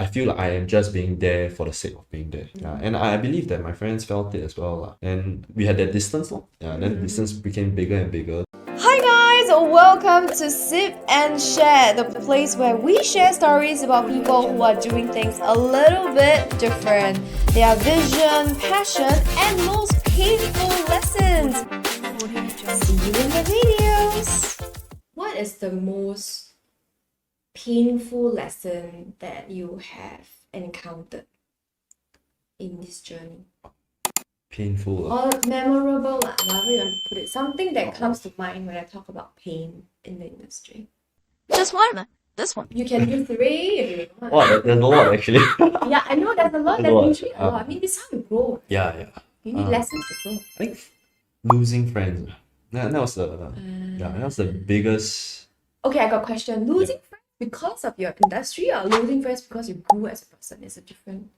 feel like I am just being there for the sake of being there. Yeah, and I believe that my friends felt it as well. Lah. And we had that distance. Lah. Yeah, and then the distance became bigger and bigger. Hi guys, welcome to Sip and Share, the place where we share stories about people who are doing things a little bit different. Their vision, passion, and most painful lessons. See you in the videos. What is the most painful lesson that you have encountered in this journey? Painful. Or memorable, however you want to put it. Something that comes to mind when I talk about pain in the industry. Just one. This one. You can do 3 if you want. Oh, there's a lot actually. Yeah, I know there's a lot. There's a lot. There's usually a lot. I mean, this is how you grow. Yeah. You need lessons to grow. I think losing friends. That was the biggest. Okay, I got a question. Losing friends because of your industry or losing friends because you grew as a person is a different.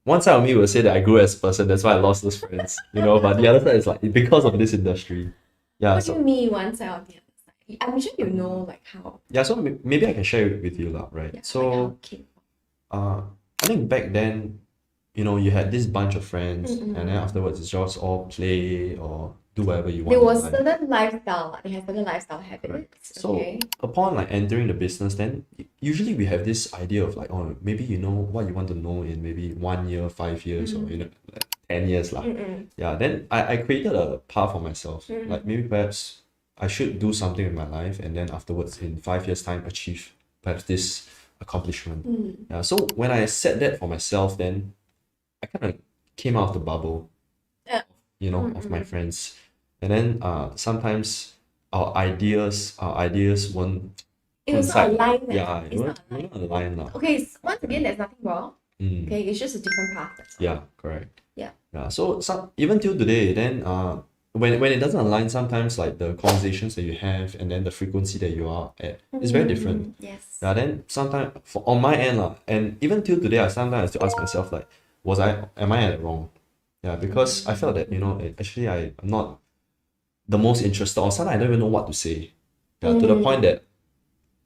One side of me will say that I grew as a person, that's why I lost those friends, but the other side is like because of this industry. Yeah. What do you mean one side or the other side? I'm sure you know like how. Yeah, so maybe I can share it with you, right? Yeah, So, I think back then, you had this bunch of friends, and then afterwards it's just all play or do whatever you want. There was certain lifestyle. They have certain lifestyle habits. Correct. So okay. upon like entering the business, then usually we have this idea of like, oh, maybe you know what you want to know in maybe 1 year, 5 years, or like 10 years lah. Yeah. Then I created a path for myself. Like maybe perhaps I should do something in my life, and then afterwards in 5 years' time achieve perhaps this accomplishment. Yeah. So when I set that for myself, then I kind of came out of the bubble, of my friends. And then sometimes our ideas won't It was not aligned. Yeah, it was not aligned. Okay, once again, there's nothing wrong. Okay, it's just a different path. That's all. Yeah, correct. Yeah. So even till today, then when it doesn't align, sometimes like the conversations that you have and then the frequency that you are at is very different. Yes. Yeah. Then sometimes on my end and even till today, I sometimes have to ask myself like, am I at it wrong? Yeah, because I felt that actually I'm not the most interested, or sometimes I don't even know what to say. Yeah, to the point that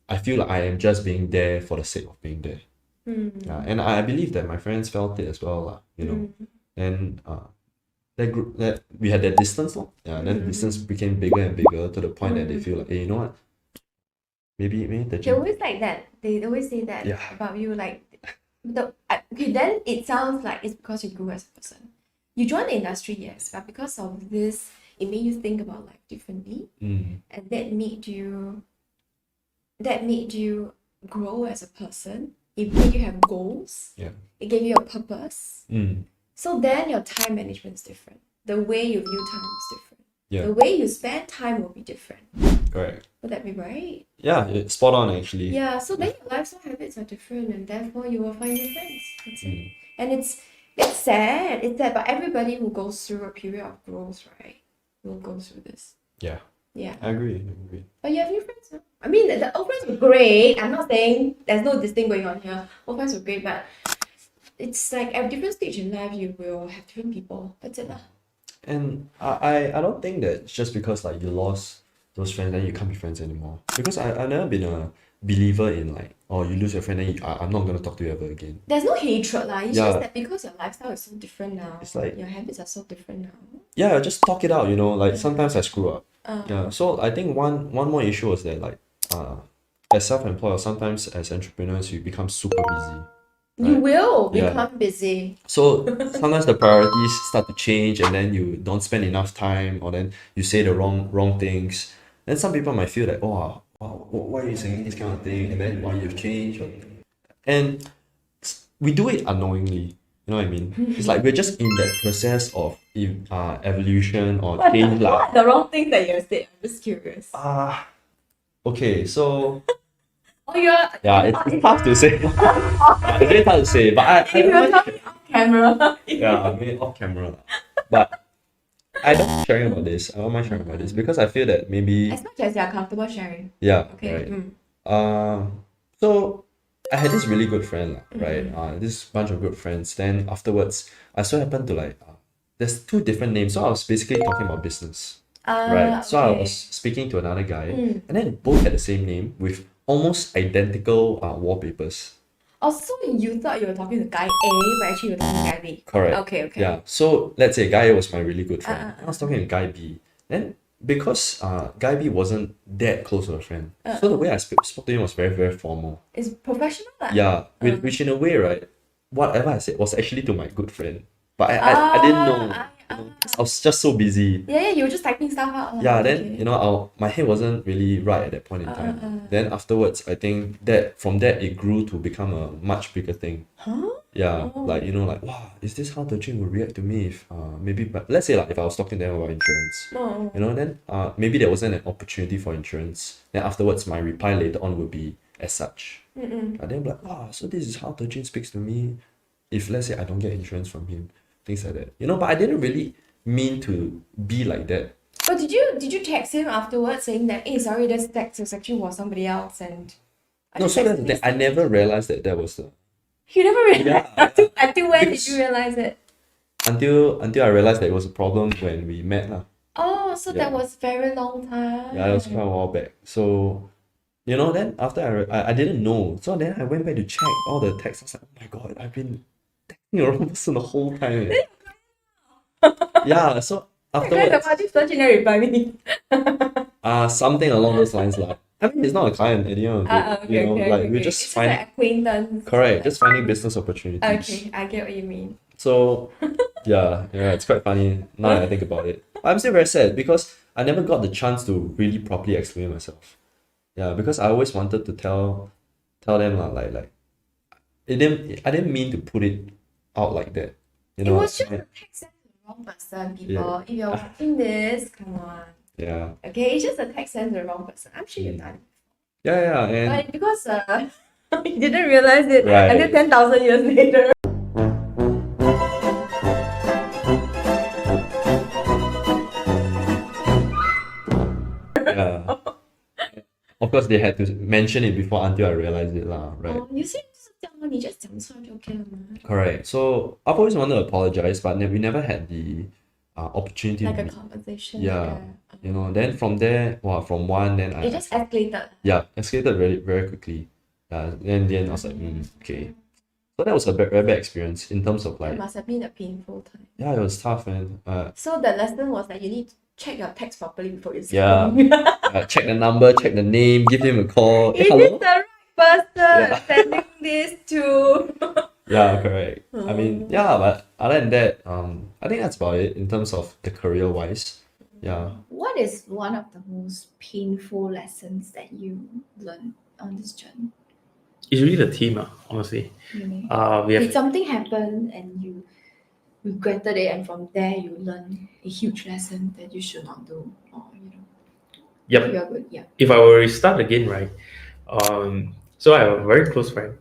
I feel like I am just being there for the sake of being there. Yeah, and I believe that my friends felt it as well, and that we had that distance, yeah, and then the distance became bigger and bigger to the point that they feel like, hey, you know what? Maybe the They always like that. They always say that about you. Like okay, then it sounds like it's because you grew as a person. You joined the industry, yes, but because of this, it made you think about life differently, and that made you grow as a person. It made you have goals. Yeah. It gave you a purpose. So then your time management is different. The way you view time is different. Yeah. The way you spend time will be different. Correct. Would that be right? Yeah, it's spot on actually. Yeah. So then your lifestyle habits are different, and therefore you will find new friends. That's it. And it's sad. It's sad, but everybody who goes through a period of growth, right, will go through this. Yeah. Yeah. I agree. But you have new friends, no? I mean, the old friends were great. I'm not saying there's no this thing going on here. Old friends were great, but it's like at different stage in life, you will have different people. That's it lah. And I don't think that it's just because like you lost those friends then you can't be friends anymore. Because I've never been a believer in like, oh, you lose your friend then I'm not gonna talk to you ever again. There's no hatred lah. It's just that because your lifestyle is so different now. It's like your habits are so different now. Yeah, just talk it out. Like sometimes I screw up. Yeah. So I think one more issue is that like as self-employed or sometimes as entrepreneurs you become super busy. Right? You will become busy. So sometimes the priorities start to change and then you don't spend enough time, or then you say the wrong things. Then some people might feel like, oh, why are you saying this kind of thing? And then why you've changed? And we do it unknowingly. You know what I mean? It's like we're just in that process of evolution or change. What the wrong thing that you said? I'm just curious. Okay, so it's tough to say. It's very tough to say, but if you're talking off camera. Yeah, I mean off camera. But I don't mind sharing about this. I don't mind sharing about this because I feel that maybe as much as you're comfortable sharing. Yeah. Okay. Right. So I had this really good friend, right? This bunch of good friends. Then afterwards, I so happened to like there's 2 different names. So I was basically talking about business. Right. So I was speaking to another guy, and then both had the same name with almost identical wallpapers. Oh, so you thought you were talking to guy A, but actually you were talking to guy B. Correct. Okay, okay. Yeah. So let's say guy A was my really good friend. uh, I was talking to guy B. Then because guy B wasn't that close to a friend, so the way I spoke to him was very, very formal. It's professional lah. Yeah, which in a way, right, whatever I said was actually to my good friend. But I didn't know. 'Cause I was just so busy. Yeah, you were just typing stuff out lah. Yeah, then Okay. you know, my head wasn't really right at that point in time. Then afterwards, I think that from that it grew to become a much bigger thing. Huh? Yeah, like you know, like wow, is this how the gym would react to me if maybe, but let's say like if I was talking to them about insurance, Oh. you know, then maybe there wasn't an opportunity for insurance. Then afterwards, my reply later on would be as such. And then I'm like, wow, so this is how the gym speaks to me. If let's say I don't get insurance from him, things like that, you know. But I didn't really mean to be like that. But did you text him afterwards saying that, hey, sorry, this text is actually for somebody else and I No, just so that's texted the this thing. I thing. never realized that that was the You never realized Yeah. until when did Because- you realize it? until I realized that it was a problem when we met lah. Oh, so that Yeah. was very long time. Yeah, it was quite a while back. So, you know, then after I didn't know. So then I went back to check all the texts. I was like, oh my god, I've been texting the wrong person the whole time. Yeah, so Guys, afterwards, about this person never reply me. something along those lines like. I mean, it's not a client at the end of the day. Okay, You know, okay, like okay, we're okay. just It's just an acquaintance. correct, just finding business opportunities. Okay, I get what you mean. So, yeah, it's quite funny now that I think about it. I'm still very sad because I never got the chance to really properly explain myself. Yeah, because I always wanted to tell them lah, like I didn't mean to put it out like that. You It know, was just a text sent to the wrong person, people. If you're watching this, come on. yeah, Okay, it's just a text sent to the wrong person. I'm sure you've done it. yeah, and But because you didn't realize it Right. until 10,000 years later. yeah. Of course, they had to mention it before until I realized it lah, right? Oh, you see, 就是这样咯，你 just 讲出来就 OK 了嘛。 Correct. So I've always wanted to apologize, but we never had the opportunity. Like to a meet. conversation. Yeah. You know, then from there, wow, from one, then It just escalated. escalated very, very quickly. Then I was like, okay. So that was a very bad experience in terms of It like, must have been a painful time. yeah, it was tough, man. So the lesson was that you need to check your text properly before you Yeah. send. Check the number, check the name, give him a call. Hey, Is hello? it the right person Yeah. sending this to? Yeah, correct. I mean, yeah, but other than that, I think that's about it in terms of the career wise. Yeah. What is one of the most painful lessons that you learned on this journey? It's really the team, honestly. Really? We have Did something happen and you regretted it, and from there you learn a huge lesson that you should not do, or Yep. you're good. Yeah. If I were to restart again, right? So I have a very close friend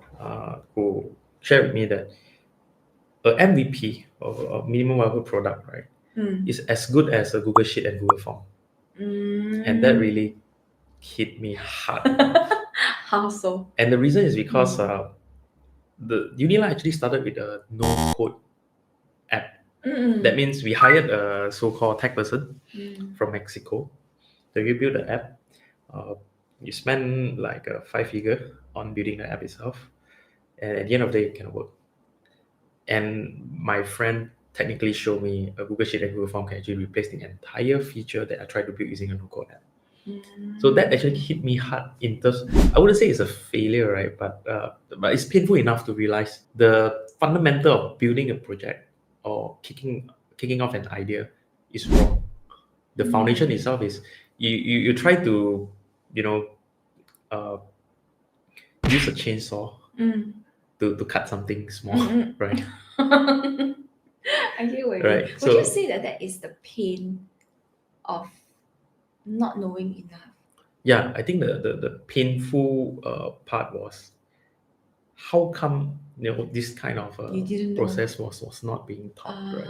who shared with me that a MVP of a minimum viable product, right, is as good as a Google Sheet and Google Form, and that really hit me hard. How so? And the reason is because the NhiLe actually started with a no code app. That means we hired a so-called tech person from Mexico to rebuild the app. You spend like a 5-figure on building the app itself, and at the end of the day, it can work. And my friend technically showed me a Google Sheet and Google Form can actually replace the entire feature that I tried to build using a no-code app. So that actually hit me hard in terms. I wouldn't say it's a failure, right? But it's painful enough to realize the fundamental of building a project or kicking off an idea is wrong. The foundation itself is you try to use a chainsaw to cut something small, right? I hear what you Right, mean. Would so- you say that is the pain of not knowing enough? Yeah, I think the painful part was how come this kind of You didn't know. process was not being taught, right,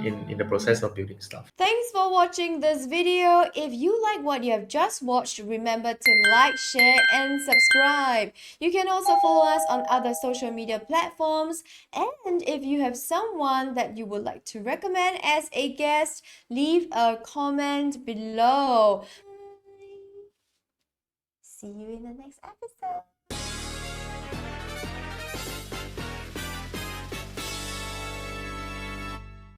in the process of building stuff. Thanks for watching this video. If you like what you have just watched, remember to like, share, and subscribe. You can also follow us on other social media platforms. And if you have someone that you would like to recommend as a guest, leave a comment below. See you in the next episode.